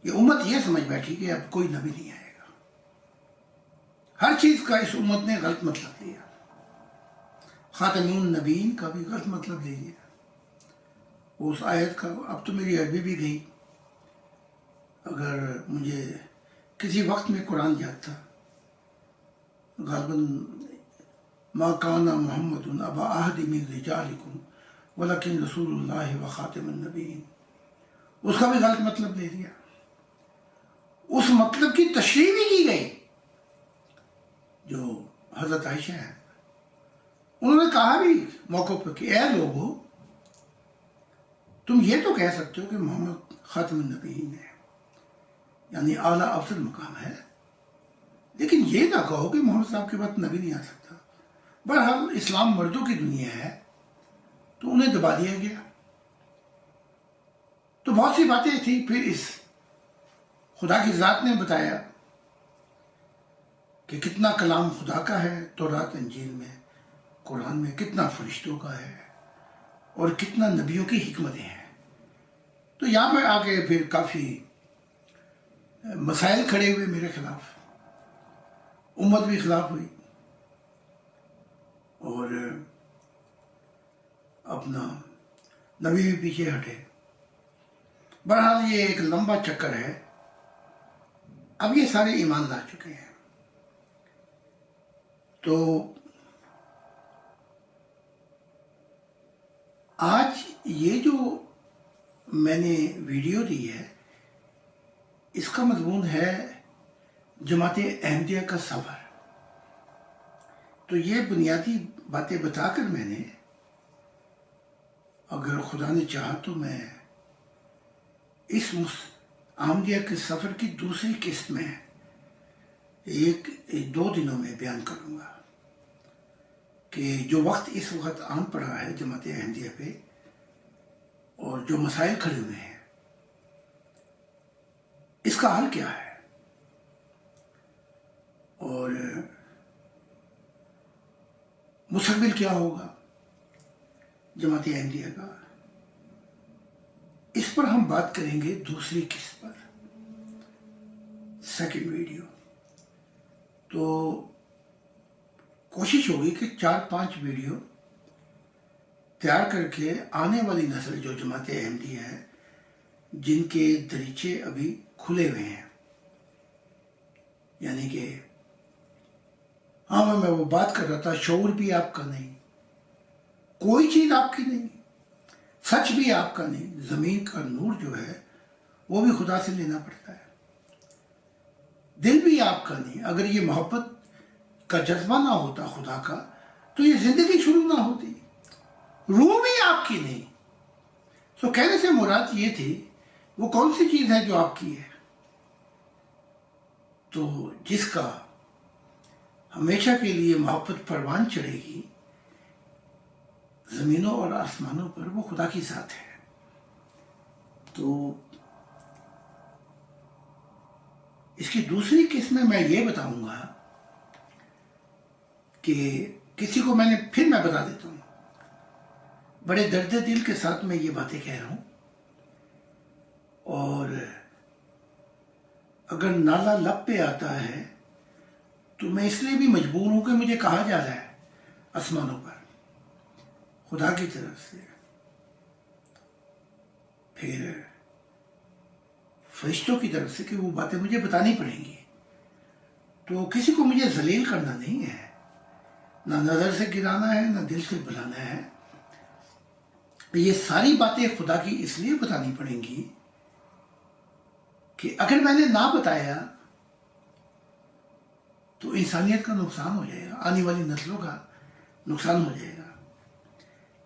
یہ امت یہ سمجھ بیٹھی کہ اب کوئی نبی نہیں آئے گا۔ ہر چیز کا اس امت نے غلط مطلب لیا، خاتم النبیین کا بھی غلط مطلب لے لیا، اس آیت کا۔ اب تو میری عربی بھی گئی، اگر مجھے کسی وقت میں قرآن یاد تھا، غالباً ما کان محمد ابا احد من رجالکم ولکن رسول اللہ و خاتم النبیین، اس کا بھی غلط مطلب لے لیا۔ اس مطلب کی تشریح بھی کی گئی جو حضرت عائشہ ہے، انہوں نے کہا بھی موقع پہ کہ اے لوگو، تم یہ تو کہہ سکتے ہو کہ محمد خاتم النبیین ہے، یعنی اعلیٰ افضل مقام ہے، لیکن یہ نہ کہو کہ محمد صاحب کے بعد نبی نہیں آ سکتا۔ بہرحال اسلام مردوں کی دنیا ہے تو انہیں دبا دیا گیا۔ تو بہت سی باتیں تھیں، پھر اس خدا کی ذات نے بتایا کہ کتنا کلام خدا کا ہے تورات انجیل میں، قرآن میں، کتنا فرشتوں کا ہے اور کتنا نبیوں کی حکمتیں ہیں۔ تو یہاں پہ آگے پھر کافی مسائل کھڑے ہوئے میرے خلاف، امت بھی خلاف ہوئی، اور اپنا نبی بھی پیچھے ہٹے. بہرحال یہ ایک لمبا چکر ہے. اب یہ سارے ایمان لا چکے ہیں. تو آج یہ جو میں نے ویڈیو دی ہے اس کا مضمون ہے جماعت احمدیہ کا سفر. تو یہ بنیادی باتیں بتا کر میں نے، اگر خدا نے چاہا تو میں اس احمدیہ کے سفر کی دوسری قسط میں ایک دو دنوں میں بیان کروں گا کہ جو وقت اس وقت آن پڑا ہے جماعت احمدیہ پہ اور جو مسائل کھڑے ہوئے ہیں اس کا حل کیا ہے، اور مستقبل کیا ہوگا جماعت احمدیہ کا. اس پر ہم بات کریں گے دوسری قسط پر، سیکنڈ ویڈیو. تو کوشش ہوگی کہ 4-5 ویڈیو تیار کر کے آنے والی نسل جو جماعت احمدیہ ہے جن کے دریچے ابھی کھلے ہوئے ہیں، یعنی کہ ہاں میں وہ بات کر رہا تھا، شعور بھی آپ کا نہیں، کوئی چیز آپ کی نہیں، سچ بھی آپ کا نہیں، زمین کا نور جو ہے وہ بھی خدا سے لینا پڑتا ہے، دل بھی آپ کا نہیں. اگر یہ محبت کا جذبہ نہ ہوتا خدا کا تو یہ زندگی شروع نہ ہوتی. روح بھی آپ کی نہیں. سو کہنے سے مراد یہ تھی وہ کون سی چیز ہے جو آپ کی ہے؟ تو جس کا ہمیشہ کے لیے محبت پروان چڑھے گی زمینوں اور آسمانوں پر، وہ خدا کی ذات ہے. تو اس کی دوسری قسم میں یہ بتاؤں گا کہ کسی کو میں بتا دیتا ہوں، بڑے درد دل کے ساتھ میں یہ باتیں کہہ رہا ہوں، اور اگر نالا لب پہ آتا ہے تو میں اس لیے بھی مجبور ہوں کہ مجھے کہا جا رہا ہے آسمانوں پر خدا کی طرف سے، پھر فرشتوں کی طرف سے کہ وہ باتیں مجھے بتانی پڑیں گی. تو کسی کو مجھے ذلیل کرنا نہیں ہے، نہ نظر سے گرانا ہے نہ دل سے بلانا ہے. یہ ساری باتیں خدا کی اس لیے بتانی پڑیں گی کہ اگر میں نے نہ بتایا تو انسانیت کا نقصان ہو جائے گا، آنے والی نسلوں کا نقصان ہو جائے گا.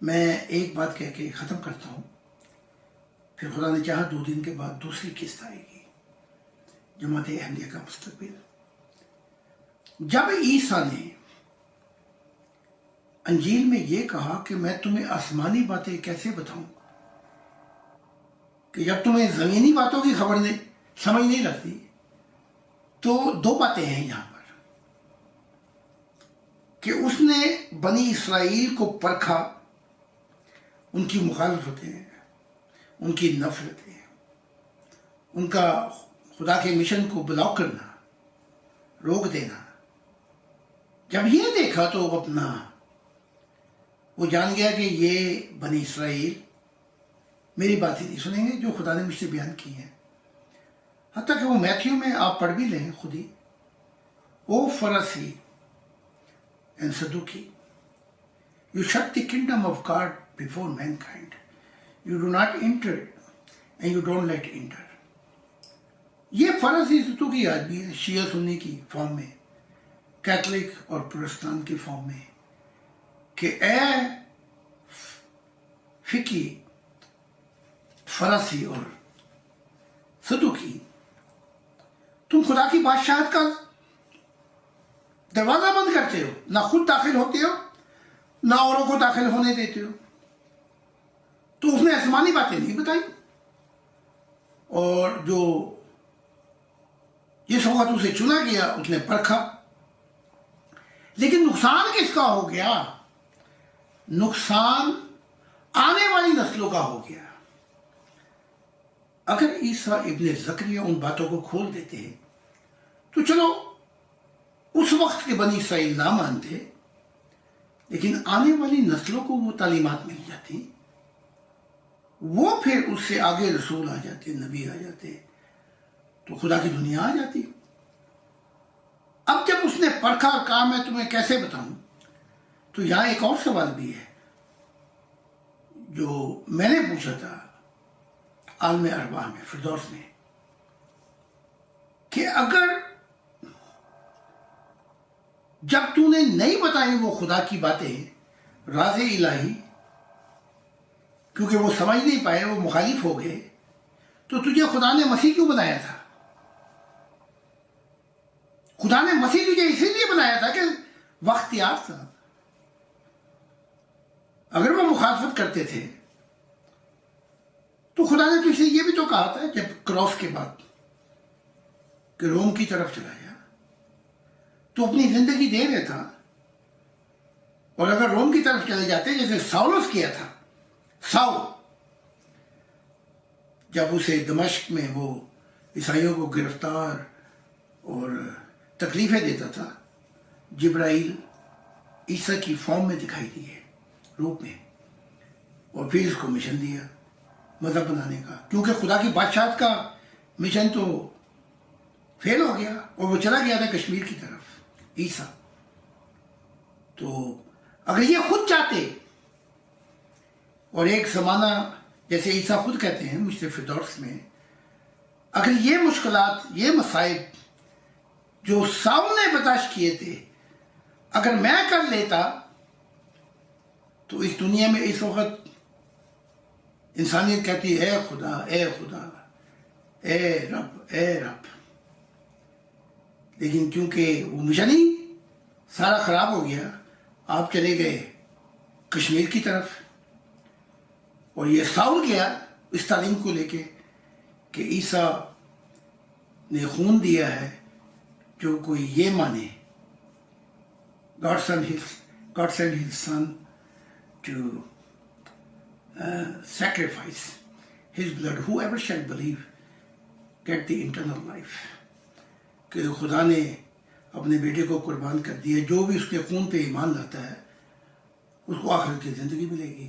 میں ایک بات کہہ کے ختم کرتا ہوں، پھر خدا نے چاہا 2 دن کے بعد دوسری قسط آئے گی، جماعت احمدیہ کا مستقبل. جب عیسیٰ نے انجیل میں یہ کہا کہ میں تمہیں آسمانی باتیں کیسے بتاؤں، کہ جب تمہیں زمینی باتوں کی خبر نہیں سمجھ نہیں لگتی، تو 2 باتیں ہیں یہاں پر کہ اس نے بنی اسرائیل کو پرکھا، ان کی مخالفتیں، ان کی نفرتیں، ان کا خدا کے مشن کو بلاک کرنا، روک دینا. جب یہ دیکھا تو وہ جان گیا کہ یہ بنی اسرائیل میری بات ہی نہیں سنیں گے جو خدا نے مجھ سے بیان کی ہے. حتیٰ کہ وہ میتھیو میں آپ پڑھ بھی لیں خود ہی، او Farsi and Sadduki, you shut the kingdom of God before mankind. You do not enter and you don't let enter. یہ فرسی صدوقی آج بھی ہے، شیعہ سنی کی فارم میں، کیتھولک اور پروٹسٹانٹ کی فارم میں، کہ اے فقی فرسی اور صدوقی، تم خدا کی بادشاہت کا دروازہ بند کرتے ہو، نہ خود داخل ہوتے ہو نہ اوروں کو داخل ہونے دیتے ہو. تو اس نے آسمانی باتیں نہیں بتائی، اور جو جس وقت اسے چنا گیا اس نے پرکھا. لیکن نقصان کس کا ہو گیا؟ نقصان آنے والی نسلوں کا ہو گیا. اگر عیسیٰ ابن زکریا ان باتوں کو کھول دیتے تو چلو اس وقت کے بنی اسرائیل نہ مانتے، لیکن آنے والی نسلوں کو وہ تعلیمات مل جاتی وہ پھر اس سے آگے رسول آ جاتے، نبی آ جاتے، تو خدا کی دنیا آ جاتی۔ اب جب اس نے پرکھا اور کہا میں تمہیں کیسے بتاؤں، تو یہاں ایک اور سوال بھی ہے جو میں نے پوچھا تھا عالم ارواح میں، فردوس میں، کہ اگر جب تو نے نہیں بتائی وہ خدا کی باتیں، راز الہی، کیونکہ وہ سمجھ نہیں پائے، وہ مخالف ہو گئے، تو تجھے خدا نے مسیح کیوں بنایا تھا؟ خدا نے مسیح تجھے اسی لیے بنایا تھا کہ وقت یاد تھا۔ اگر وہ مخالفت کرتے تھے تو خدا نے تجھ سے یہ بھی تو کہا تھا جب کراس کے بعد کہ روم کی طرف چلا جا، تو اپنی زندگی دے رہا تھا، اور اگر روم کی طرف چلے جاتے جیسے ساولس کیا تھا، ساؤل جب اسے دمشق میں وہ عیسائیوں کو گرفتار اور تکلیفیں دیتا تھا، جبرائیل عیسیٰ کی فارم میں دکھائی دیے، روپ میں، اور پھر اس کو مشن دیا مذہب بنانے کا، کیونکہ خدا کی بادشاہت کا مشن تو فیل ہو گیا، اور وہ چلا گیا تھا کشمیر کی طرف عیسیٰ۔ تو اگر یہ خود چاہتے، اور ایک زمانہ جیسے عیسیٰ خود کہتے ہیں مجھ سے فردوس میں، اگر یہ مشکلات، یہ مصائب جو ساؤل نے برداشت کیے تھے اگر میں کر لیتا، تو اس دنیا میں اس وقت انسانیت کہتی اے خدا، اے خدا، اے رب، اے رب، لیکن کیونکہ وہ مشن ہی سارا خراب ہو گیا، آپ چلے گئے کشمیر کی طرف، اور یہ ساؤل گیا اس تعلیم کو لے کے کہ عیسیٰ نے خون دیا ہے، جو کوئی یہ مانے God sent his son to sacrifice his blood, whoever shall believe get the eternal life، کہ خدا نے اپنے بیٹے کو قربان کر دیا، جو بھی اس کے خون پہ ایمان لاتا ہے اس کو آخرت کی زندگی ملے گی۔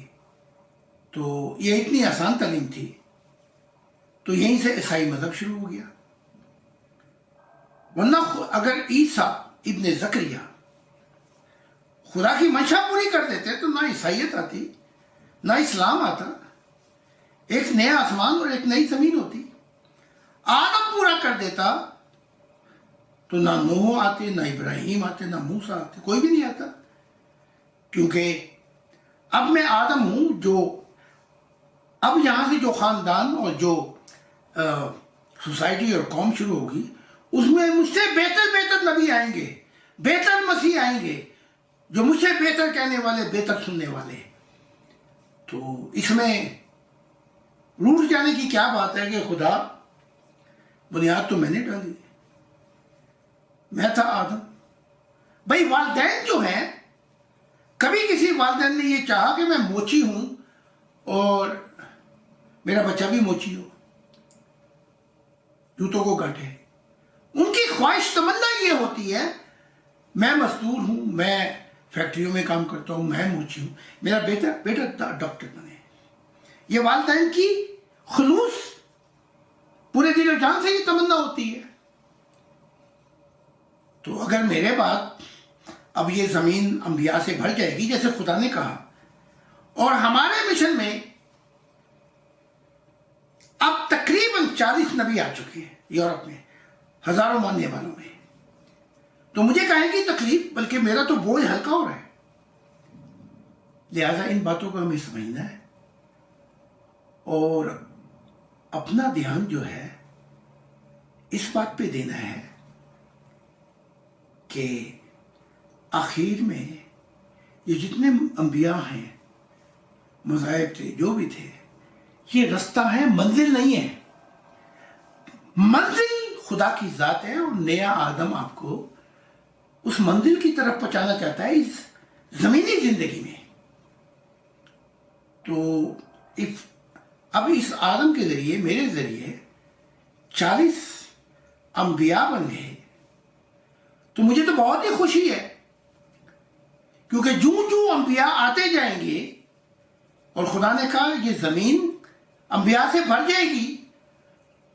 تو یہ اتنی آسان تعلیم تھی، تو یہیں سے عیسائی مذہب شروع ہو گیا۔ ورنہ اگر عیسیٰ ابن زکریا خدا کی منشا پوری کر دیتے تو نہ عیسائیت آتی، نہ اسلام آتا، ایک نیا آسمان اور ایک نئی زمین ہوتی۔ آدم پورا کر دیتا تو نہ نوح آتے، نہ ابراہیم آتے، نہ موسیٰ آتے، کوئی بھی نہیں آتا، کیونکہ اب میں آدم ہوں، جو اب یہاں سے جو خاندان اور جو سوسائٹی اور قوم شروع ہوگی، اس میں مجھ سے بہتر نبی آئیں گے، بہتر مسیح آئیں گے، جو مجھ سے بہتر کہنے والے، بہتر سننے والے۔ تو اس میں روٹ جانے کی کیا بات ہے کہ خدا، بنیاد تو میں نے ڈالی، میں تھا آدم۔ بھائی والدین جو ہیں، کبھی کسی والدین نے یہ چاہا کہ میں موچی ہوں اور میرا بچہ بھی موچی ہو، جوتوں کو کاٹے؟ ان کی خواہش، تمنا یہ ہوتی ہے میں مزدور ہوں، میں فیکٹریوں میں کام کرتا ہوں، میں موچی ہوں، میرا بیٹا ڈاکٹر بنے۔ یہ والدین کی خلوص پورے دل و جان سے یہ تمنا ہوتی ہے۔ تو اگر میرے بعد اب یہ زمین انبیاء سے بھر جائے گی جیسے خدا نے کہا، اور ہمارے مشن میں اب تقریباً 40 نبی آ چکے ہیں یورپ میں، ہزاروں ماننے والوں میں، تو مجھے کہیں گی تکلیف، بلکہ میرا تو بوجھ ہلکا ہو رہا ہے۔ لہذا ان باتوں کو ہمیں سمجھنا ہے، اور اپنا دھیان جو ہے اس بات پہ دینا ہے کہ آخر میں یہ جتنے انبیاء ہیں، مذاہب تھے، جو بھی تھے، یہ رستہ ہے، منزل نہیں ہے۔ منزل خدا کی ذات ہے، اور نیا آدم آپ کو اس منزل کی طرف پہنچانا چاہتا ہے اس زمینی زندگی میں۔ تو اب اس آدم کے ذریعے، میرے ذریعے 40 انبیاء بن گئے، تو مجھے تو بہت ہی خوشی ہے، کیونکہ جو انبیاء آتے جائیں گے، اور خدا نے کہا یہ زمین انبیاء سے بھر جائے گی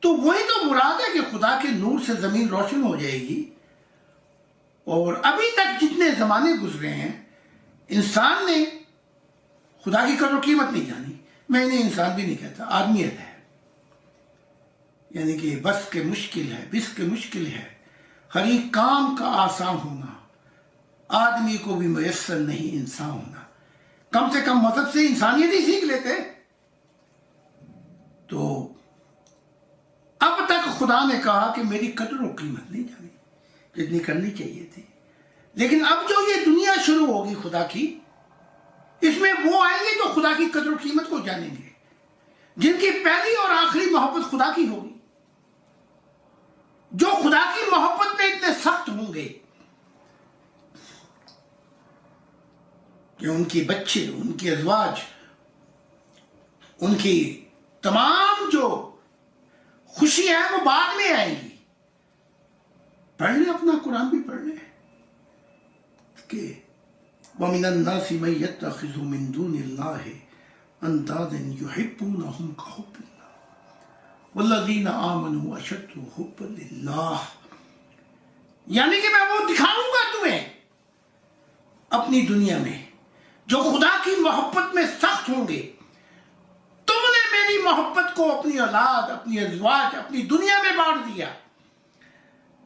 تو وہی تو مراد ہے کہ خدا کے نور سے زمین روشن ہو جائے گی. اور ابھی تک جتنے زمانے گزرے ہیں انسان نے خدا کی قدر و قیمت نہیں جانی. میں انہیں انسان بھی نہیں کہتا، آدمیت ہے. یعنی کہ بس کے مشکل ہے ہر ایک کام کا آسان ہونا، آدمی کو بھی میسر نہیں انسان ہونا. کم سے کم مذہب سے انسانیت ہی سیکھ لیتے. تو اب تک خدا نے کہا کہ میری قدر و قیمت نہیں جانی جتنی کرنی چاہیے تھی. لیکن اب جو یہ دنیا شروع ہوگی خدا کی، اس میں وہ آئیں گے جو خدا کی قدر و قیمت کو جانیں گے، جن کی پہلی اور آخری محبت خدا کی ہوگی، جو خدا کی محبت میں اتنے سخت ہوں گے کہ ان کے بچے، ان کے ازواج، ان کی تمام جو خوشی ہیں وہ بعد میں آئیں گی. پڑھ لیں اپنا قرآن بھی پڑھ لیں کہ وَمِنَ النَّاسِ مَن يَتَّخِذُ مِن دُونِ اللَّهِ أَندَادًا يُحِبُّونَهُمْ كَحُبِّ اللَّهِ وَالَّذِينَ آمَنُوا أَشَدُّ حُبًّا لِلَّهِ. یعنی کہ میں وہ دکھاؤں گا تمہیں اپنی دنیا میں جو خدا کی محبت میں سخت ہوں گے. تم نے میری محبت کو اپنی اولاد، اپنی ازواج، اپنی دنیا میں بانٹ دیا.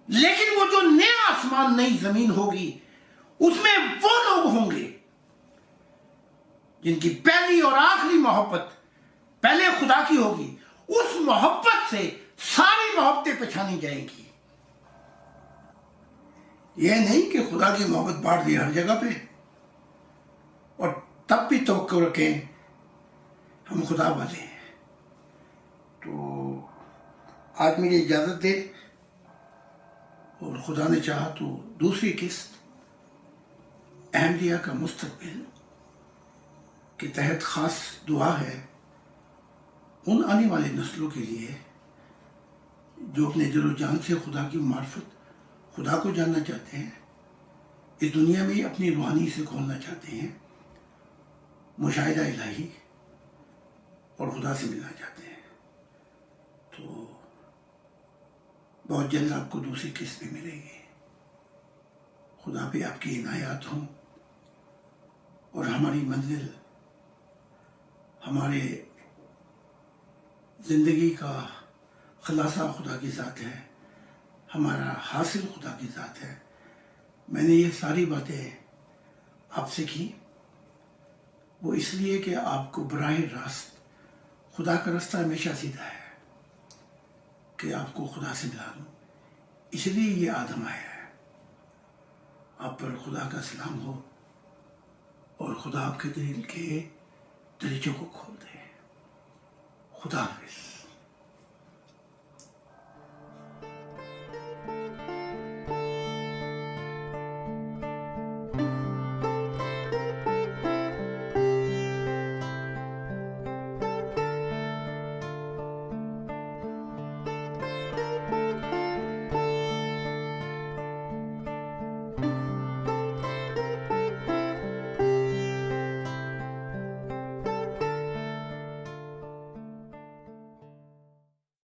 لیکن وہ جو نیا آسمان نئی زمین ہوگی اس میں وہ لوگ ہوں گے جن کی پہلی اور آخری محبت پہلے خدا کی ہوگی. اس محبت سے ساری محبتیں پہچانی جائیں گی. یہ نہیں کہ خدا کی محبت بانٹ دی ہر جگہ پہ اور تب بھی توقع رکھیں ہم خدا والے ہیں. تو آج مجھے اجازت دے، اور خدا نے چاہا تو دوسری قسط احمدیہ کا مستقبل کے تحت خاص دعا ہے ان آنے والے نسلوں کے لیے جو اپنے دل و جان سے خدا کی معرفت، خدا کو جاننا چاہتے ہیں، اس دنیا میں اپنی روحانی سے کھولنا چاہتے ہیں، مشاہدہ الہی اور خدا سے ملنا چاہتے ہیں. تو بہت جلد آپ کو دوسری قسط بھی ملے گی. خدا پہ آپ کی عنایات ہوں اور ہماری منزل، ہمارے زندگی کا خلاصہ خدا کی ذات ہے، ہمارا حاصل خدا کی ذات ہے. میں نے یہ ساری باتیں آپ سے کی وہ اس لیے کہ آپ کو براہ راست خدا کا رستہ ہمیشہ سیدھا ہے کہ آپ کو خدا سے ملا دوں. اس لیے یہ آدم آیا ہے. آپ پر خدا کا سلام ہو اور خدا آپ کے دل کے دریچوں کو کھول دے. خدا حافظ.